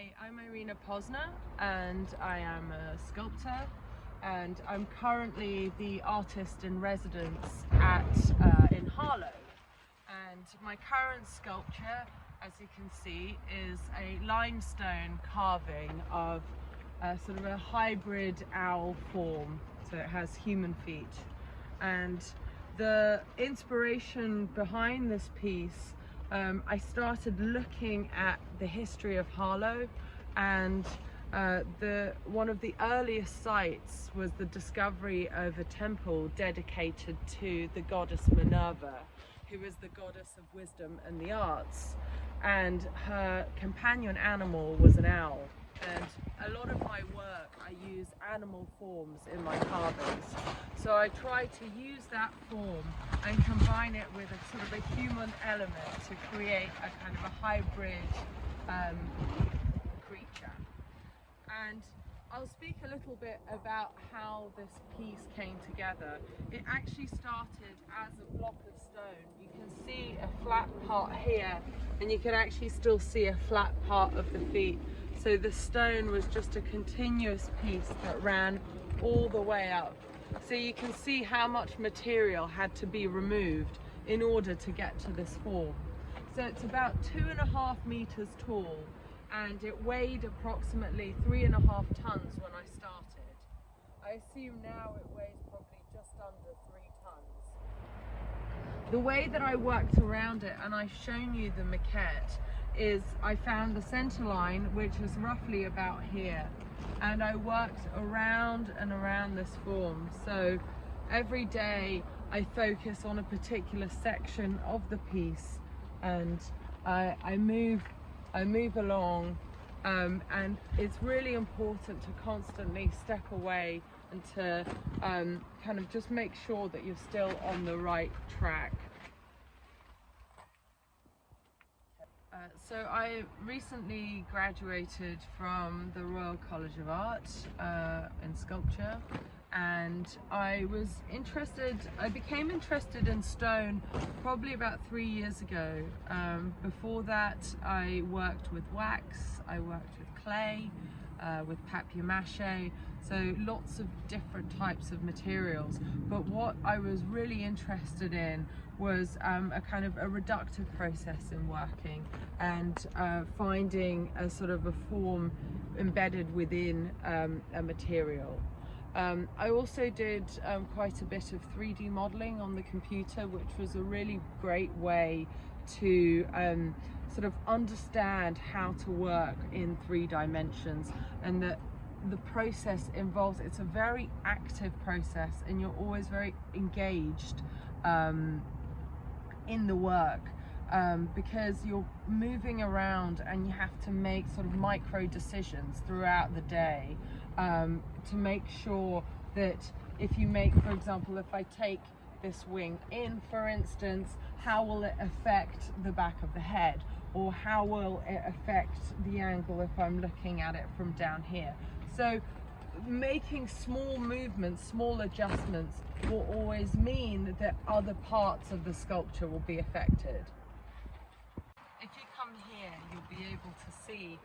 Hi, I'm Irena Posner and I am a sculptor, and I'm currently the artist in residence in Harlow. And my current sculpture, as you can see, is a limestone carving of sort of a hybrid owl form, so it has human feet. And the inspiration behind this piece, I started looking at the history of Harlow, and one of the earliest sites was the discovery of a temple dedicated to the goddess Minerva, who is the goddess of wisdom and the arts, and her companion animal was an owl. And a lot of my work, I use animal forms in my carvings. So I try to use that form and combine it with a sort of a human element to create a kind of a hybrid creature. And I'll speak a little bit about how this piece came together. It actually started as a block of stone. You can see a flat part here, and you can actually still see a flat part of the feet. So the stone was just a continuous piece that ran all the way up. So you can see how much material had to be removed in order to get to this form. So it's about 2.5 meters tall, and it weighed approximately 3.5 tons when I started. I assume now it weighs probably just under 3 tons. The way that I worked around it, and I've shown you the maquette, is I found the center line, which is roughly about here, and I worked around and around this form. So every day I focus on a particular section of the piece, and I move along, and it's really important to constantly step away and to kind of just make sure that you're still on the right track. So I recently graduated from the Royal College of Art in sculpture, and I became interested in stone probably about 3 years ago. Before that I worked with wax, I worked with clay, with papier-mâché, so lots of different types of materials. But what I was really interested in was a kind of a reductive process in working, and finding a sort of a form embedded within a material. I also did quite a bit of 3D modeling on the computer, which was a really great way to sort of understand how to work in 3 dimensions, and that the process involves, it's a very active process, and you're always very engaged in the work, because you're moving around and you have to make sort of micro decisions throughout the day to make sure that if you make, for example, if I take this wing in, for instance, how will it affect the back of the head, or how will it affect the angle if I'm looking at it from down here. So making small movements, small adjustments will always mean that other parts of the sculpture will be affected. If you come here, you'll be able to see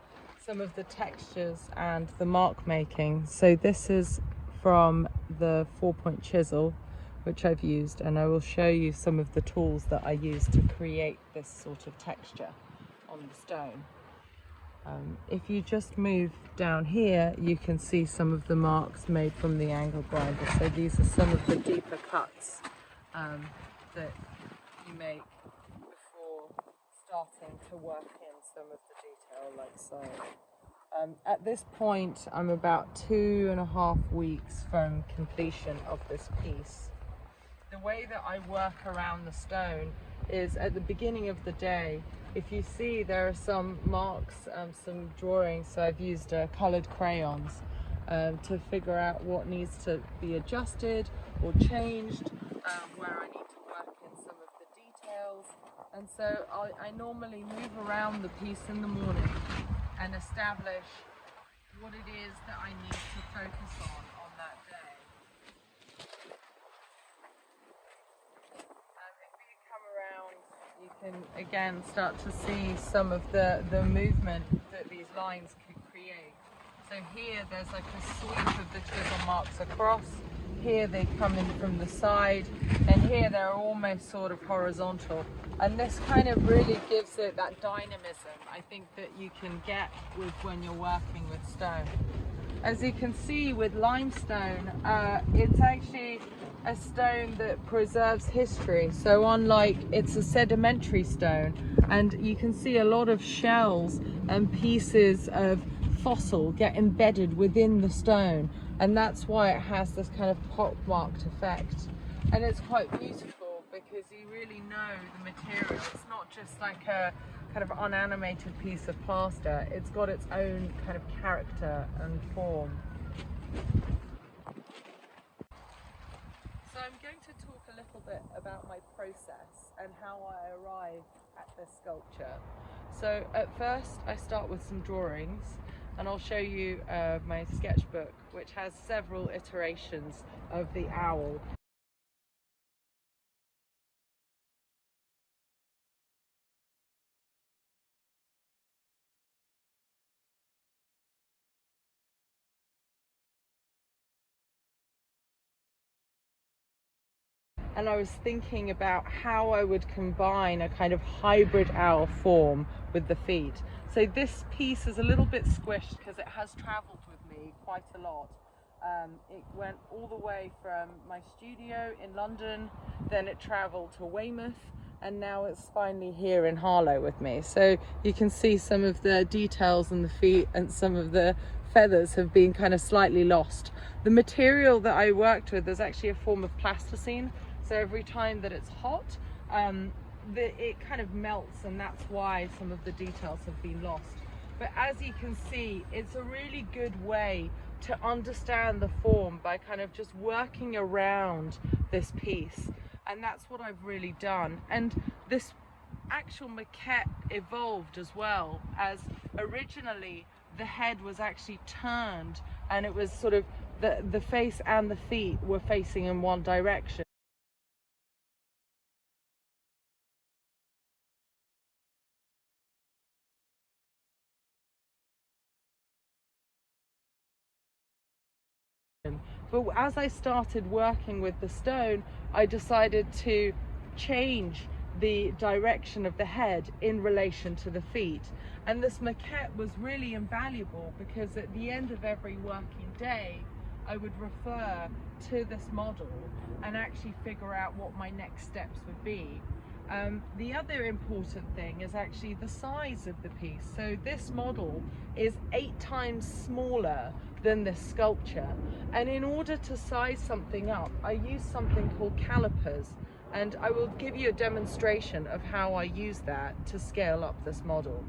some of the textures and the mark making. So this is from the 4-point chisel, which I've used, and I will show you some of the tools that I use to create this sort of texture on the stone. If you just move down here, you can see some of the marks made from the angle grinder. So these are some of the deeper cuts that you make before starting to work in some of the detail like so. At this point, I'm about 2.5 weeks from completion of this piece. The way that I work around the stone is at the beginning of the day. If you see, there are some marks, some drawings, so I've used coloured crayons to figure out what needs to be adjusted or changed, where I need to work in some of the details. And so I normally move around the piece in the morning and establish what it is that I need to focus on that day. If you come around, you can again start to see some of the movement that these lines could create. So here there's like a sweep of the chisel marks across. Here they come in from the side, and here they're almost sort of horizontal. And this kind of really gives it that dynamism, I think, that you can get with when you're working with stone. As you can see with limestone, it's actually a stone that preserves history. So unlike, it's a sedimentary stone, and you can see a lot of shells and pieces of fossil get embedded within the stone, and that's why it has this kind of pock-marked effect. And it's quite beautiful because you really know the material. It's not just like a kind of unanimated piece of plaster. It's got its own kind of character and form. So I'm going to talk a little bit about my process and how I arrive at this sculpture. So at first I start with some drawings, and I'll show you my sketchbook, which has several iterations of the owl. And I was thinking about how I would combine a kind of hybrid owl form with the feet. So this piece is a little bit squished because it has traveled with me quite a lot. It went all the way from my studio in London, then it traveled to Weymouth, and now it's finally here in Harlow with me. So you can see some of the details in the feet, and some of the feathers have been kind of slightly lost. The material that I worked with is actually a form of plasticine. So every time that it's hot, it kind of melts, and that's why some of the details have been lost. But as you can see, it's a really good way to understand the form by kind of just working around this piece. And that's what I've really done. And this actual maquette evolved as well, as originally the head was actually turned, and it was sort of the face and the feet were facing in one direction. But as I started working with the stone, I decided to change the direction of the head in relation to the feet. And this maquette was really invaluable because at the end of every working day, I would refer to this model and actually figure out what my next steps would be. The other important thing is actually the size of the piece. So this model is 8 times smaller than this sculpture. And in order to size something up, I use something called calipers. And I will give you a demonstration of how I use that to scale up this model.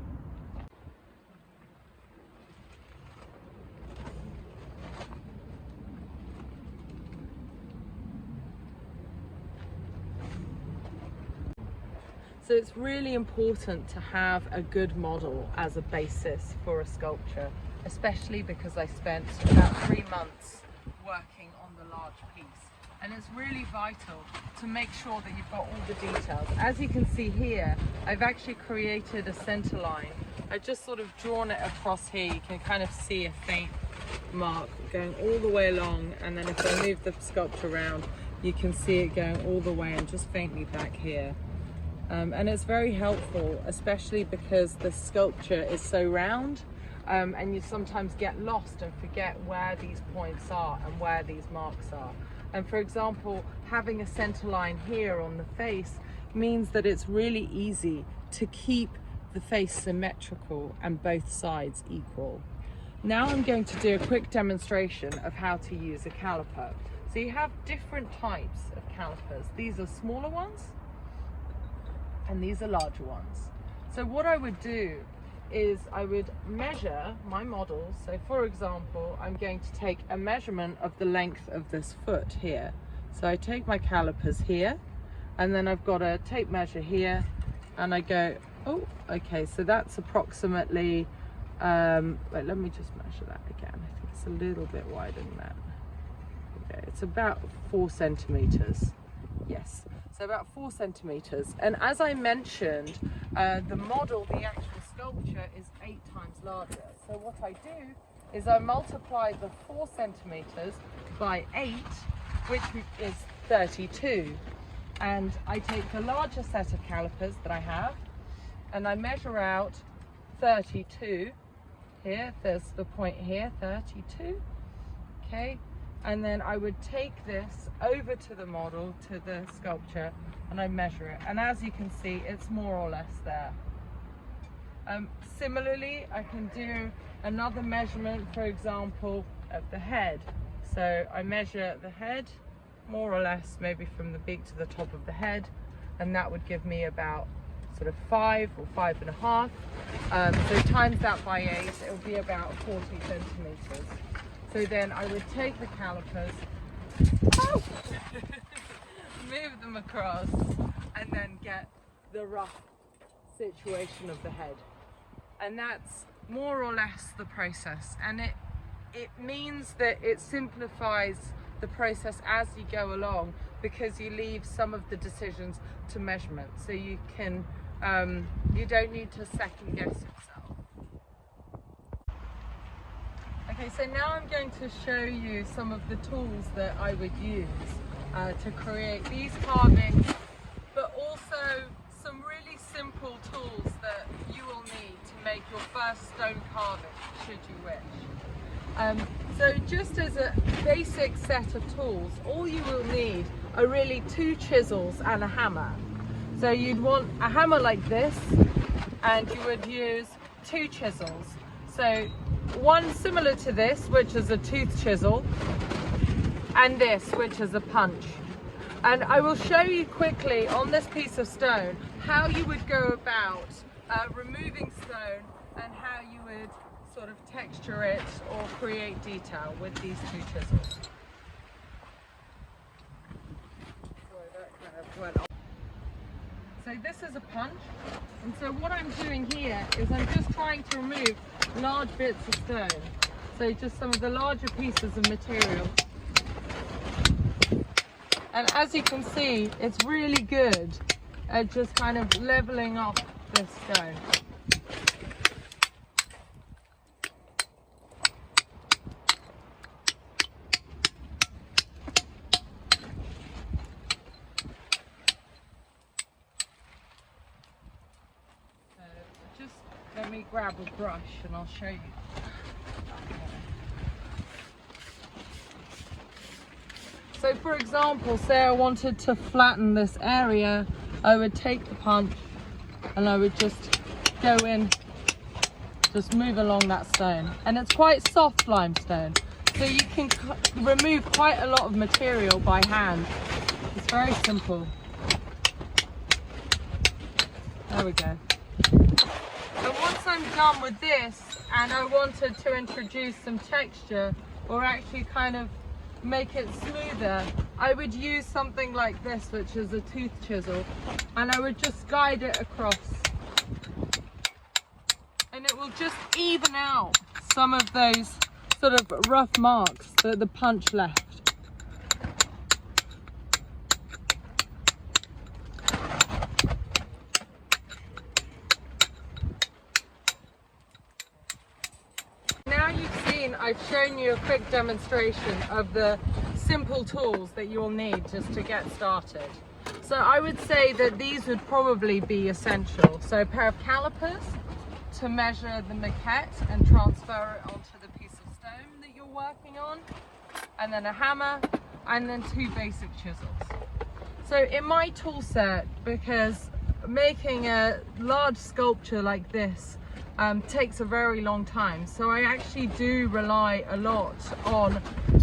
So it's really important to have a good model as a basis for a sculpture, especially because I spent about 3 months working on the large piece. And it's really vital to make sure that you've got all the details. As you can see here, I've actually created a center line. I've just sort of drawn it across here. You can kind of see a faint mark going all the way along, and then if I move the sculpture around, you can see it going all the way and just faintly back here. And it's very helpful, especially because the sculpture is so round, and you sometimes get lost and forget where these points are and where these marks are. And for example, having a center line here on the face means that it's really easy to keep the face symmetrical and both sides equal. Now I'm going to do a quick demonstration of how to use a caliper. So you have different types of calipers. These are smaller ones, and these are larger ones. So what I would do is I would measure my model. So for example, I'm going to take a measurement of the length of this foot here. So I take my calipers here, and then I've got a tape measure here, and I go, oh, okay, so that's approximately, wait, let me just measure that again. I think it's a little bit wider than that. Okay, it's about 4 centimeters. Yes, so about 4 centimeters. And as I mentioned, the model, the actual sculpture, is 8 times larger. So what I do is I multiply the 4 centimeters by 8, which is 32. And I take the larger set of calipers that I have, and I measure out 32. Here, there's the point here, 32. Okay, and then I would take this over to the model, to the sculpture, and I measure it. And as you can see, it's more or less there. Similarly, I can do another measurement, for example, of the head. So I measure the head, more or less, maybe from the beak to the top of the head, and that would give me about sort of 5 or 5.5. So times that by 8, it would be about 40 centimeters. So then I would take the calipers, move them across, and then get the rough situation of the head. And that's more or less the process. And it means that it simplifies the process as you go along, because you leave some of the decisions to measurement. So you can, you don't need to second guess yourself. Okay, so now I'm going to show you some of the tools that I would use to create these carvings, but also some really simple tools that you will need to make your first stone carving, should you wish. So just as a basic set of tools, all you will need are really 2 chisels and a hammer. So you'd want a hammer like this, and you would use 2 chisels. So one similar to this, which is a tooth chisel, and this, which is a punch. And I will show you quickly on this piece of stone how you would go about removing stone, and how you would sort of texture it or create detail with these 2 chisels. Sorry, that kind of went off. So this is a punch, and so what I'm doing here is I'm just trying to remove large bits of stone. So just some of the larger pieces of material. And as you can see, it's really good at just kind of leveling off this stone. Let me grab a brush and I'll show you. So for example, say I wanted to flatten this area, I would take the punch and I would just go in, just move along that stone. And it's quite soft limestone, so you can remove quite a lot of material by hand. It's very simple. There we go. And once I'm done with this, and I wanted to introduce some texture, or actually kind of make it smoother, I would use something like this, which is a tooth chisel, and I would just guide it across. And it will just even out some of those sort of rough marks that the punch left. I've shown you a quick demonstration of the simple tools that you'll need just to get started. So I would say that these would probably be essential. So a pair of calipers to measure the maquette and transfer it onto the piece of stone that you're working on, and then a hammer, and then 2 basic chisels. So in my tool set, because making a large sculpture like this takes a very long time, so I actually do rely a lot on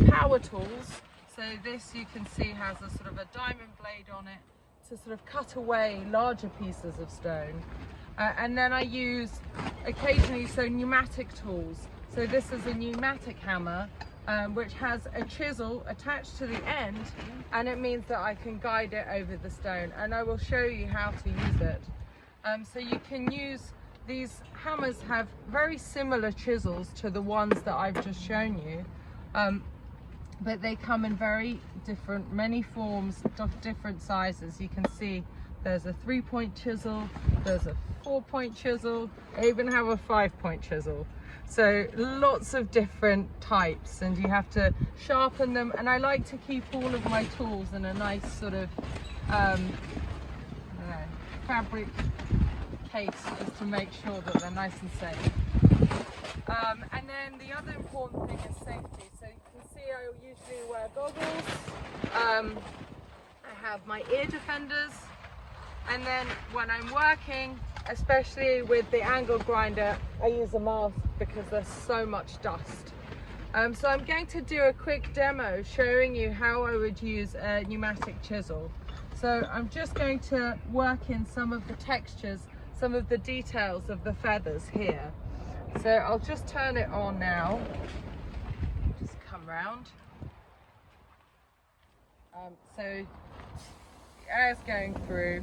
power tools. So this, you can see, has a sort of a diamond blade on it to sort of cut away larger pieces of stone. And then I use occasionally pneumatic tools. So this is a pneumatic hammer, which has a chisel attached to the end, and it means that I can guide it over the stone, and I will show you how to use it. So you can use, these hammers have very similar chisels to the ones that I've just shown you. but they come in many forms, different sizes. You can see there's a 3-point chisel, there's a 4-point chisel, I even have a 5-point chisel. So lots of different types, and you have to sharpen them. And I like to keep all of my tools in a nice sort of fabric case, just to make sure that they're nice and safe. And then the other important thing is safety. So you can see I usually wear goggles, I have my ear defenders, and then when I'm working, especially with the angle grinder, I use a mask because there's so much dust. So I'm going to do a quick demo showing you how I would use a pneumatic chisel. So I'm just going to work in some of the textures, some of the details of the feathers here. So I'll just turn it on now, just come round. So the air's going through.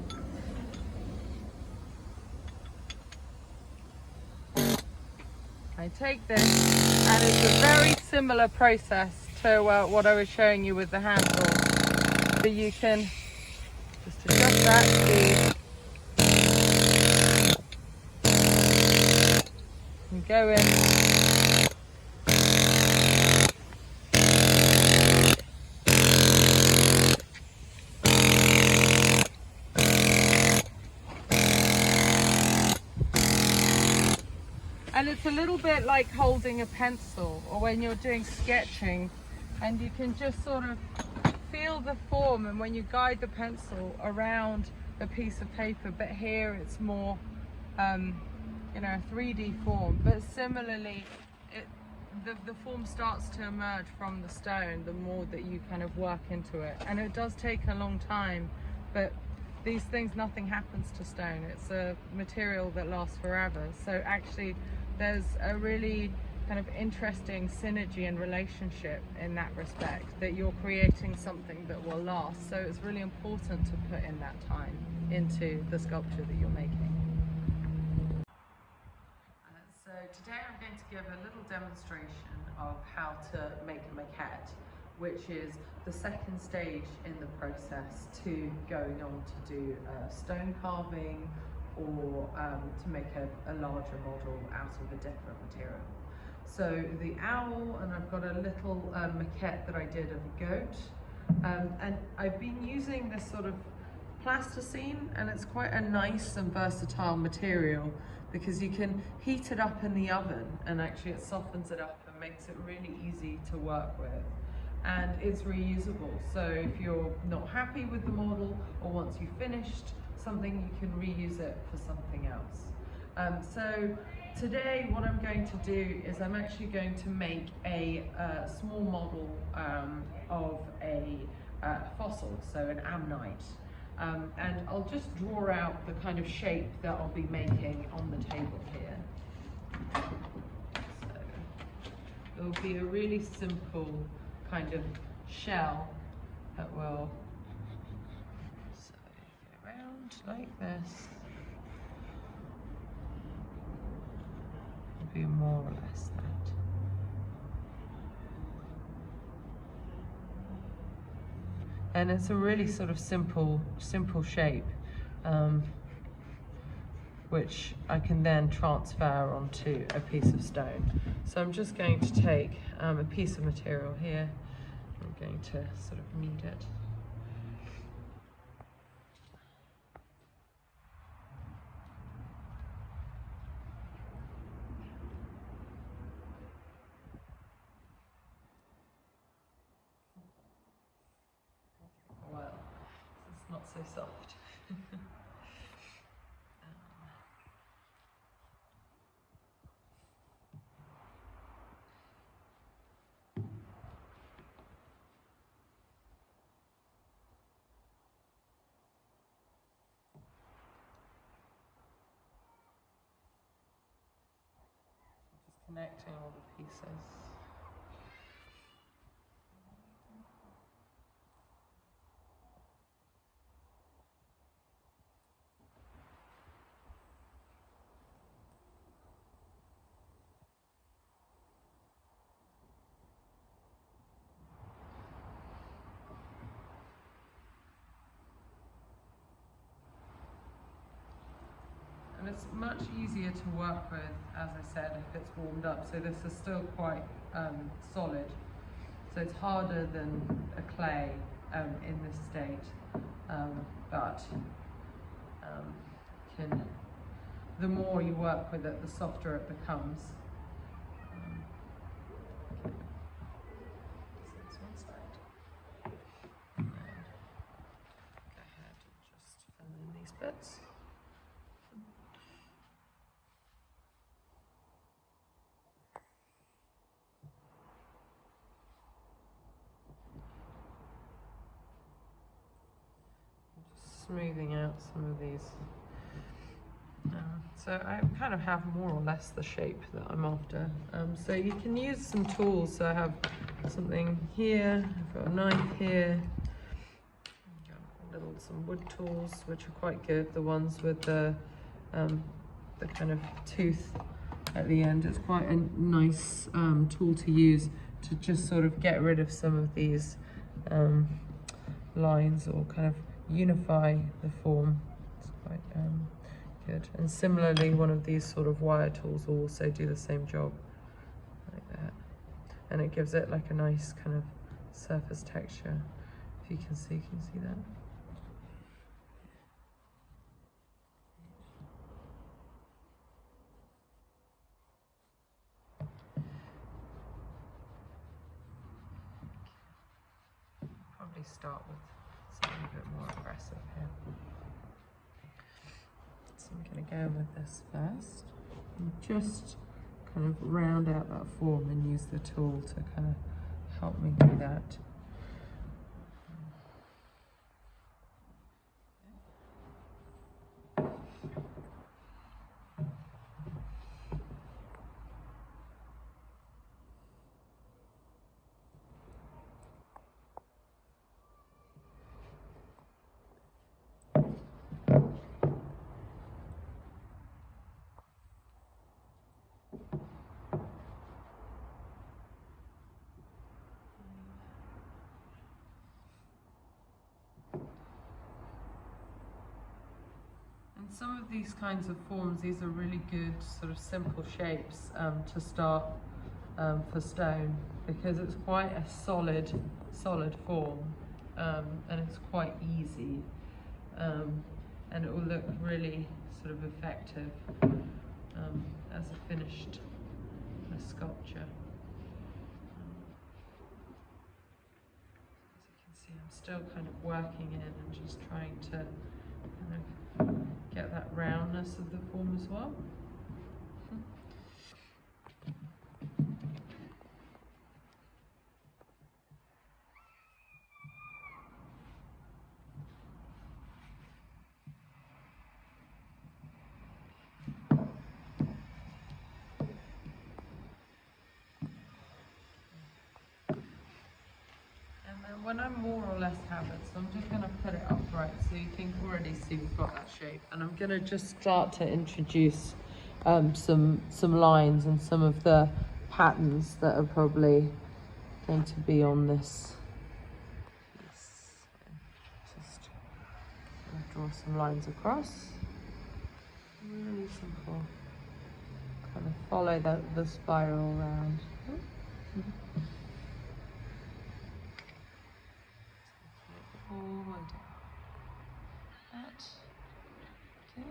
I take this, and it's a very similar process to what I was showing you with the handle. So you can just adjust that speed and go in. And it's a little bit like holding a pencil, or when you're doing sketching, and you can just sort of feel the form, and when you guide the pencil around a piece of paper. But here it's more, you know, a 3D form. But similarly, the form starts to emerge from the stone the more that you kind of work into it. And it does take a long time, but these things, nothing happens to stone. It's a material that lasts forever. So actually, there's a really kind of interesting synergy and relationship in that respect, that you're creating something that will last. So it's really important to put in that time into the sculpture that you're making. So today I'm going to give a little demonstration of how to make a maquette, which is the second stage in the process to going on to do stone carving, or to make a larger model out of a different material. So the owl, and I've got a little maquette that I did of a goat, and I've been using this sort of plasticine, and it's quite a nice and versatile material because you can heat it up in the oven, and actually it softens it up and makes it really easy to work with. And it's reusable, so if you're not happy with the model, or once you've finished something, you can reuse it for something else. So today what I'm going to do is I'm actually going to make a small model of a fossil, so an ammonite. And I'll just draw out the kind of shape that I'll be making on the table here. So it'll be a really simple kind of shell that will go around like this. It'll be more or less that. And it's a really sort of simple shape, which I can then transfer onto a piece of stone. So I'm just going to take a piece of material here. I'm going to sort of knead it. Well, it's not so soft. Just connecting all the pieces. And it's much easier to work with, as I said, if it's warmed up. So this is still quite solid. So it's harder than a clay in this state, but the more you work with it, the softer it becomes. Okay. So that's one side. And then go ahead and just fill in these bits. Smoothing out some of these. So I kind of have more or less the shape that I'm after. So you can use some tools. So I have something here, I've got a knife here, some wood tools which are quite good, the ones with the kind of tooth at the end. It's quite a nice tool to use to just sort of get rid of some of these lines, or kind of unify the form. It's quite good. And similarly, one of these sort of wire tools will also do the same job, like that. And it gives it like a nice kind of surface texture. If you can see that? Probably start with something a bit more aggressive here. So I'm going to go with this first and just kind of round out that form and use the tool to kind of help me do that. Some of these kinds of forms, these are really good sort of simple shapes to start for stone, because it's quite a solid form, and it's quite easy, and it will look really sort of effective as a finished sculpture. As you can see, I'm still kind of working in and just trying to kind of get that roundness of the form as well. And then when I more or less have it, so I'm just going to put it upright so you can already see we've got that shape. And I'm going to just start to introduce some lines and some of the patterns that are probably going to be on this piece. Just draw some lines across. Really simple. Kind of follow the spiral around. All the way down. That. Okay.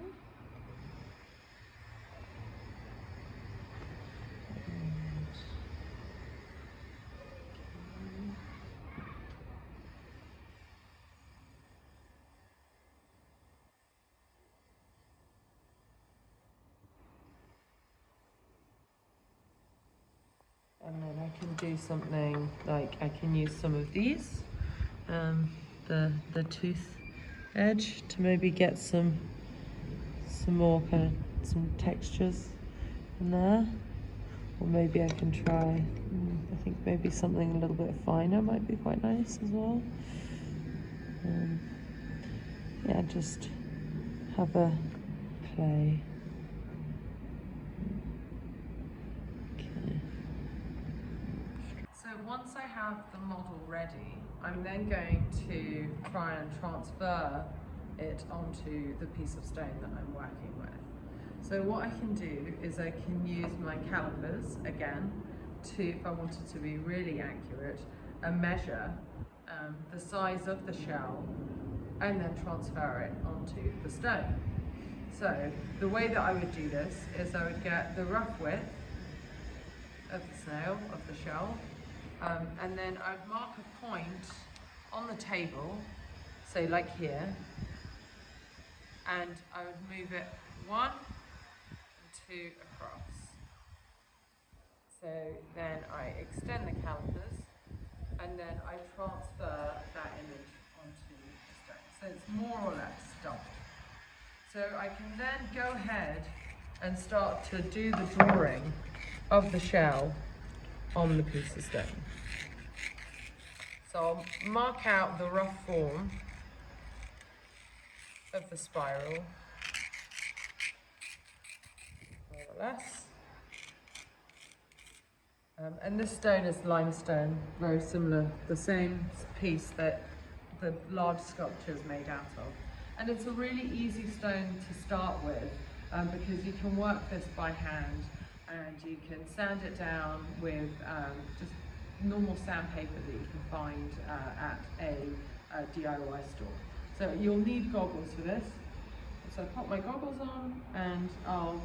And then I can do something like, I can use some of these, the tooth edge, to maybe get some more kind of some textures in there. Or maybe I can try, I think maybe something a little bit finer might be quite nice as well. Yeah, just have a play. So once I have the model ready, I'm then going to try and transfer it onto the piece of stone that I'm working with. So what I can do is I can use my calipers again to, if I wanted to be really accurate, and measure the size of the shell and then transfer it onto the stone. So the way that I would do this is I would get the rough width of the snail, of the shell, and then I would mark a point on the table, say like here, and I would move it 1 and 2 across. So then I extend the calipers and then I transfer that image onto the stone. So it's more or less done. So I can then go ahead and start to do the drawing of the shell on the piece of stone. So I'll mark out the rough form of the spiral, more or less. And this stone is limestone, very similar, the same piece that the large sculpture is made out of. And it's a really easy stone to start with because you can work this by hand and you can sand it down with just normal sandpaper that you can find at a DIY store. So you'll need goggles for this. So I put my goggles on and I'll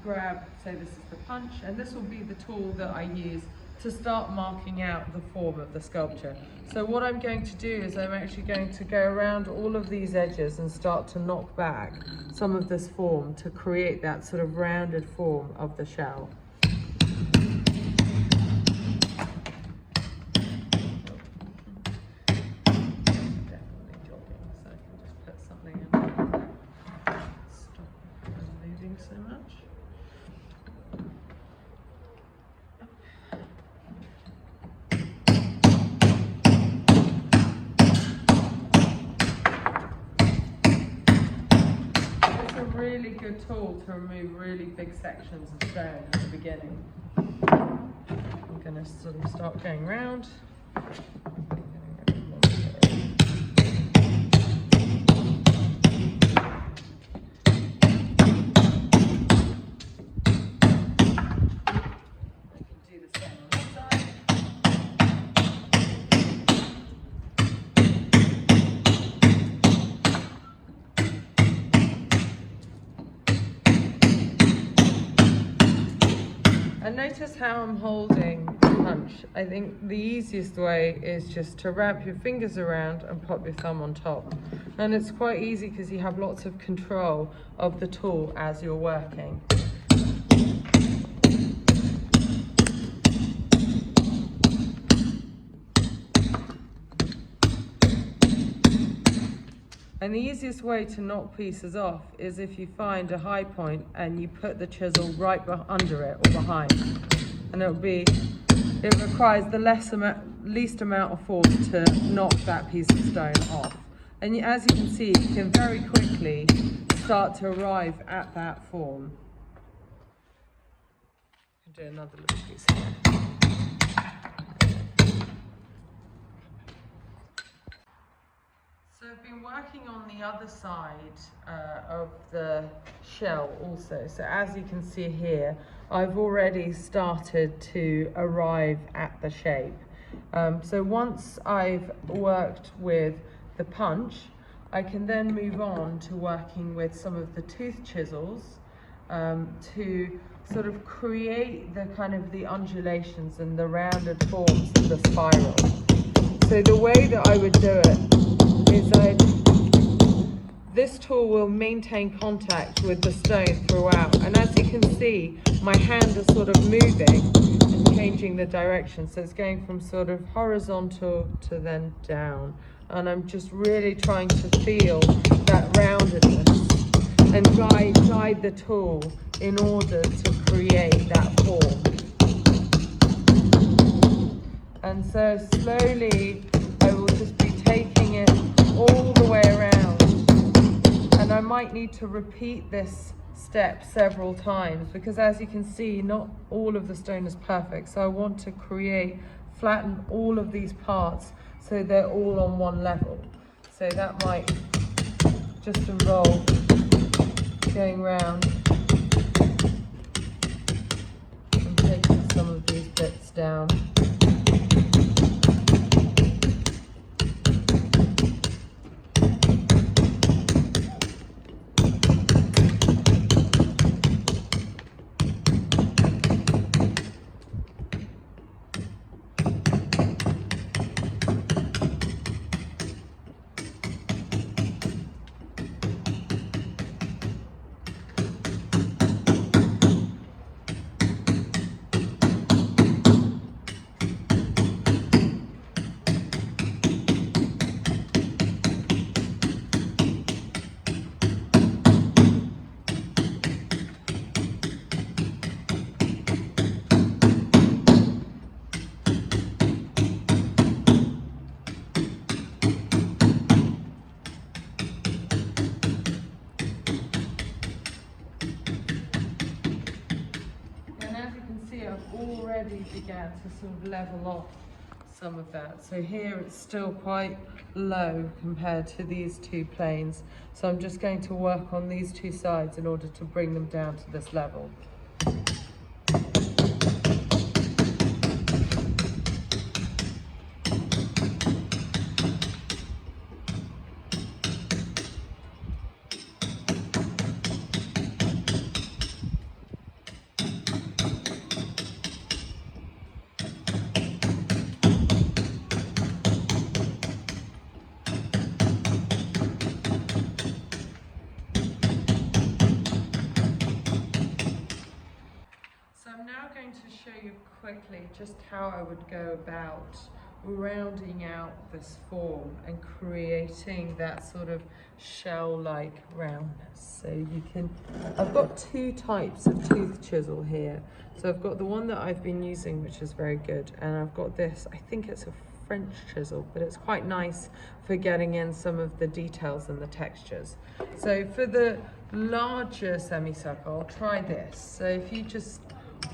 grab, say this is the punch, and this will be the tool that I use to start marking out the form of the sculpture. So what I'm going to do is I'm actually going to go around all of these edges and start to knock back some of this form to create that sort of rounded form of the shell. So much. It's a really good tool to remove really big sections of stone at the beginning. I'm going to sort of start going round. And notice how I'm holding the punch. I think the easiest way is just to wrap your fingers around and pop your thumb on top. And it's quite easy because you have lots of control of the tool as you're working. And the easiest way to knock pieces off is if you find a high point and you put the chisel right under it or behind. And it requires the least amount of force to knock that piece of stone off. And as you can see, you can very quickly start to arrive at that form. I'll do another little piece here. So I've been working on the other side of the shell also. So as you can see here, I've already started to arrive at the shape. So once I've worked with the punch, I can then move on to working with some of the tooth chisels to sort of create the kind of the undulations and the rounded forms of the spiral. So the way that I would do it is this tool will maintain contact with the stone throughout, and as you can see, my hand is sort of moving and changing the direction, so it's going from sort of horizontal to then down, and I'm just really trying to feel that roundedness and guide the tool in order to create that form. And so slowly I will just be taking it all the way around, and I might need to repeat this step several times because, as you can see, not all of the stone is perfect, so I want to flatten all of these parts so they're all on one level. So that might just involve going round already began to sort of level off some of that. So here it's still quite low compared to these two planes. So I'm just going to work on these two sides in order to bring them down to this level. To show you quickly just how I would go about rounding out this form and creating that sort of shell-like roundness. So you can, I've got two types of tooth chisel here. So I've got the one that I've been using, which is very good, and I've got this, I think it's a French chisel, but it's quite nice for getting in some of the details and the textures. So for the larger semicircle, I'll try this. So if you just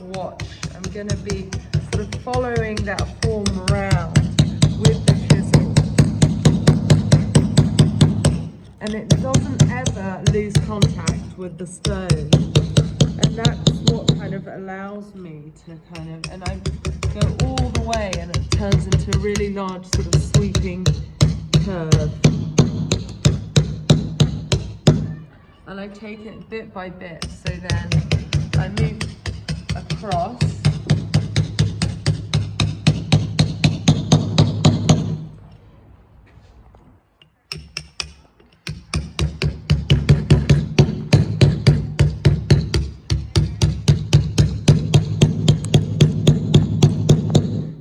watch, I'm going to be sort of following that form around with the chisel, and it doesn't ever lose contact with the stone, and that's what kind of allows me to kind of, and I go all the way and it turns into a really large sort of sweeping curve, and I take it bit by bit. So then I move across,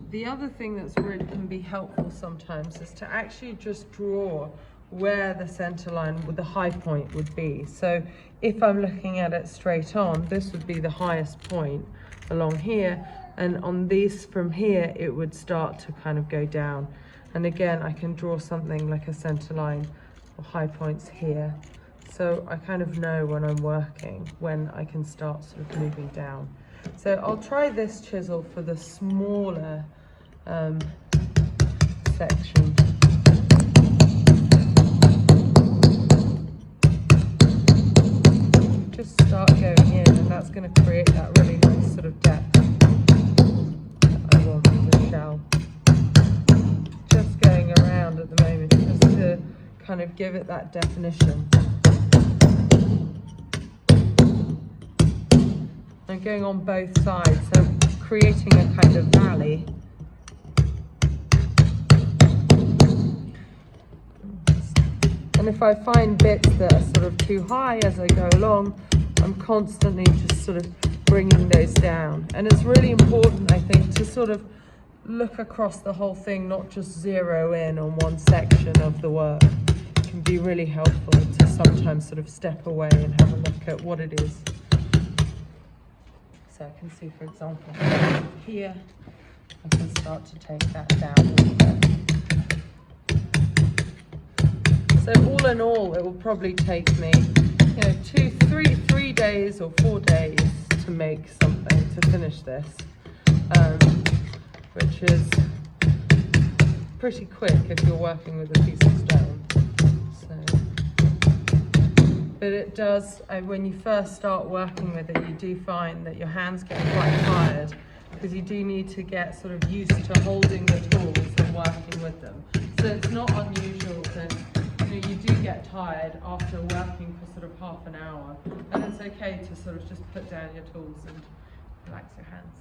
the other thing that's really can be helpful sometimes is to actually just draw where the center line with the high point would be. So if I'm looking at it straight on, this would be the highest point along here, and on these from here it would start to kind of go down, and again I can draw something like a center line or high points here, so I kind of know when I'm working when I can start sort of moving down. So I'll try this chisel for the smaller section. Just start going in, and that's going to create that really nice sort of depth that I want in the shell. Just going around at the moment just to kind of give it that definition. And going on both sides, so creating a kind of valley. And if I find bits that are sort of too high as I go along, I'm constantly just sort of bringing those down. And it's really important, I think, to sort of look across the whole thing, not just zero in on one section of the work. It can be really helpful to sometimes sort of step away and have a look at what it is. So I can see, for example, here, I can start to take that down a little bit. So all in all, it will probably take me, you know, 3 days or 4 days to make something, to finish this, which is pretty quick if you're working with a piece of stone. But it does, when you first start working with it, you do find that your hands get quite tired, because you do need to get sort of used to holding the tools and working with them. So it's not unusual that, you know, you do get tired after working for sort of half an hour, and it's okay to sort of just put down your tools and relax your hands.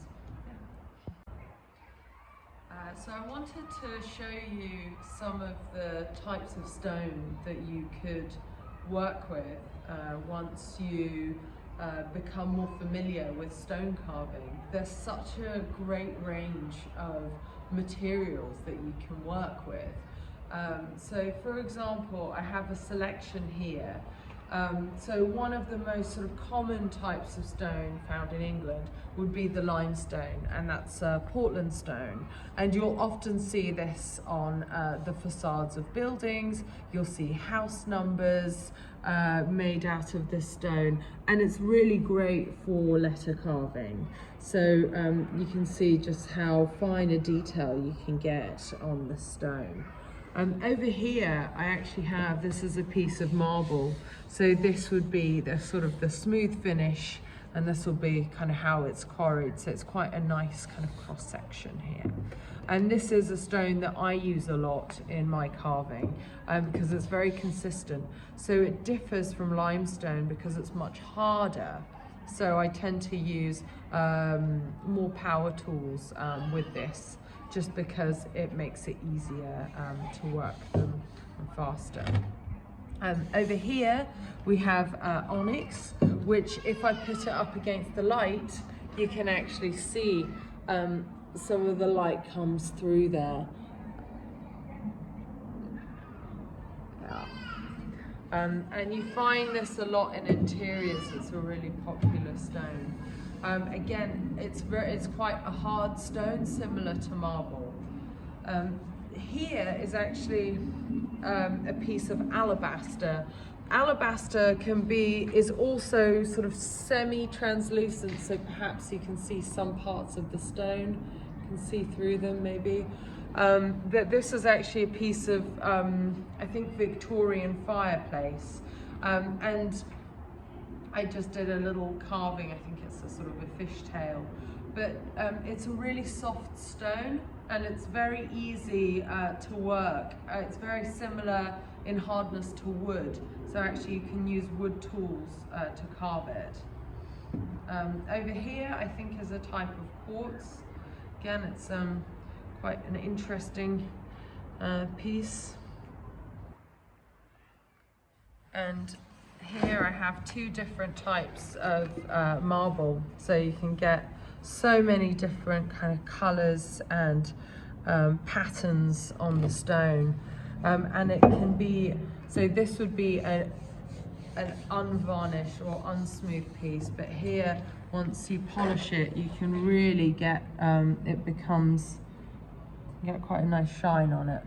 So I wanted to show you some of the types of stone that you could work with once you become more familiar with stone carving. There's such a great range of materials that you can work with. So for example, I have a selection here. So one of the most sort of common types of stone found in England would be the limestone, and that's Portland stone. And you'll often see this on the facades of buildings. You'll see house numbers. made out of this stone, and it's really great for letter carving. So you can see just how fine a detail you can get on the stone. Over here I actually have, this is a piece of marble, so this would be the sort of the smooth finish, and this will be kind of how it's quarried, so it's quite a nice kind of cross section here. And this is a stone that I use a lot in my carving because it's very consistent. So it differs from limestone because it's much harder. So I tend to use more power tools with this, just because it makes it easier to work them and faster. Over here we have onyx, which if I put it up against the light, you can actually see some of the light comes through there. Yeah. And you find this a lot in interiors. It's a really popular stone. Again, it's quite a hard stone, similar to marble. Here is actually a piece of alabaster. Alabaster is also sort of semi-translucent, so perhaps you can see some parts of the stone, you can see through them maybe. But this is actually a piece of, I think, Victorian fireplace. And I just did a little carving, I think it's a sort of a fishtail. But it's a really soft stone, and it's very easy to work. It's very similar in hardness to wood, so actually you can use wood tools to carve it. Over here I think is a type of quartz. Again, it's quite an interesting piece. And here I have two different types of marble, so you can get so many different kind of colors and patterns on the stone. And it can be, so this would be an unvarnished or unsmooth piece, but here once you polish it you can really get, you get quite a nice shine on it.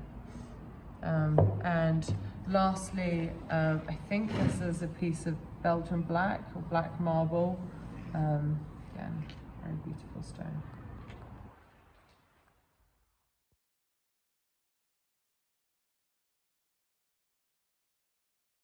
And lastly, I think this is a piece of Belgian black or black marble. Again, very beautiful stone.